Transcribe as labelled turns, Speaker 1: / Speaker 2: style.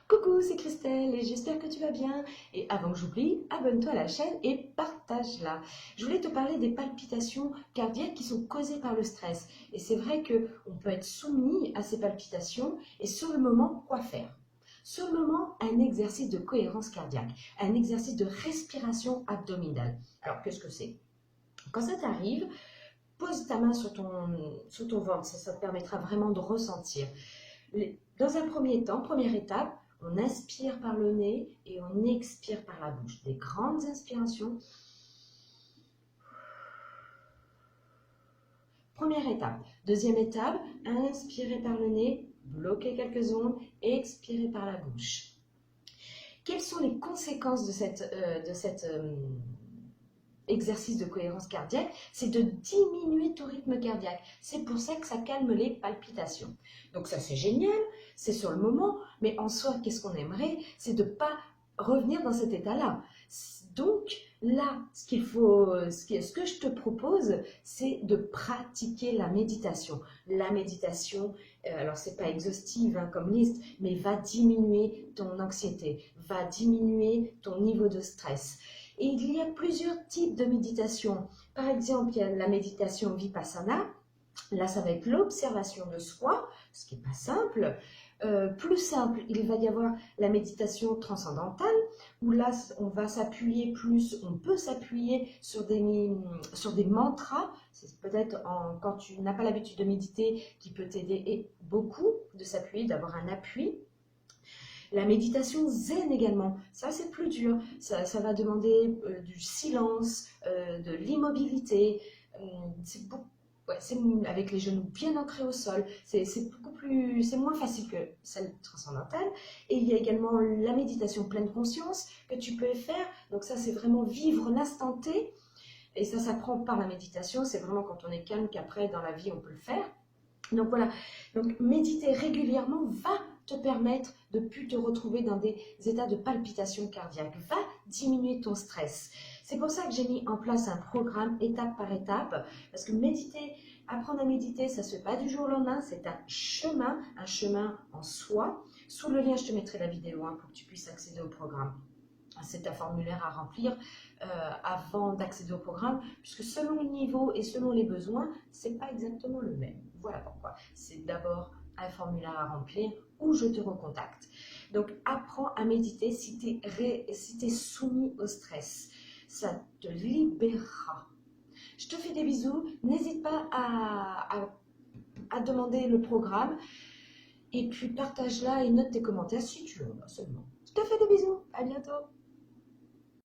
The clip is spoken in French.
Speaker 1: Coucou, c'est Christelle et j'espère que tu vas bien. Et avant que j'oublie, abonne-toi à la chaîne et partage-la. Je voulais te parler des palpitations cardiaques qui sont causées par le stress. Et c'est vrai qu'on peut être soumis à ces palpitations et sur le moment, quoi faire? Sur le moment, un exercice de cohérence cardiaque, un exercice de respiration abdominale. Alors, qu'est-ce que c'est? Quand ça t'arrive, pose ta main sur ton ventre, ça te permettra vraiment de ressentir. Dans un premier temps, première étape, on inspire par le nez et on expire par la bouche. Des grandes inspirations. Première étape. Deuxième étape, inspirez par le nez, bloquez quelques secondes, expirez par la bouche. Quelles sont les conséquences de cet exercice de cohérence cardiaque? C'est de diminuer ton rythme cardiaque. C'est pour ça que ça calme les palpitations. Donc ça, c'est génial, c'est sur le moment, mais en soi, qu'est-ce qu'on aimerait? C'est de ne pas revenir dans cet état-là. Donc là, ce que je te propose, c'est de pratiquer la méditation. La méditation, alors c'est pas exhaustive comme liste, mais va diminuer ton anxiété, va diminuer ton niveau de stress. Et il y a plusieurs types de méditation. Par exemple, il y a la méditation Vipassana. Là, ça va être l'observation de soi, ce qui n'est pas simple. Plus simple, il va y avoir la méditation transcendantale, où là, on va s'appuyer plus, on peut s'appuyer sur des mantras. C'est peut-être quand tu n'as pas l'habitude de méditer qui peut t'aider beaucoup de s'appuyer, d'avoir un appui. La méditation zen également, ça c'est plus dur, ça va demander du silence, de l'immobilité, c'est avec les genoux bien ancrés au sol, c'est moins facile que celle transcendantale. Et il y a également la méditation pleine conscience que tu peux faire, donc ça c'est vraiment vivre l'instant T, et ça s'apprend par la méditation, c'est vraiment quand on est calme qu'après dans la vie on peut le faire. Donc voilà, donc méditer régulièrement va te permettre de ne plus te retrouver dans des états de palpitation cardiaque, va diminuer ton stress. C'est pour ça que j'ai mis en place un programme étape par étape, parce que apprendre à méditer, ça ne se fait pas du jour au lendemain, c'est un chemin en soi. Sous le lien, je te mettrai la vidéo pour que tu puisses accéder au programme. C'est un formulaire à remplir avant d'accéder au programme, puisque selon le niveau et selon les besoins, ce n'est pas exactement le même. Voilà pourquoi. C'est d'abord un formulaire à remplir ou je te recontacte. Donc, apprends à méditer si tu es soumis au stress. Ça te libérera. Je te fais des bisous. N'hésite pas à demander le programme. Et puis, partage-la et note tes commentaires si tu en as seulement. Je te fais des bisous. À bientôt.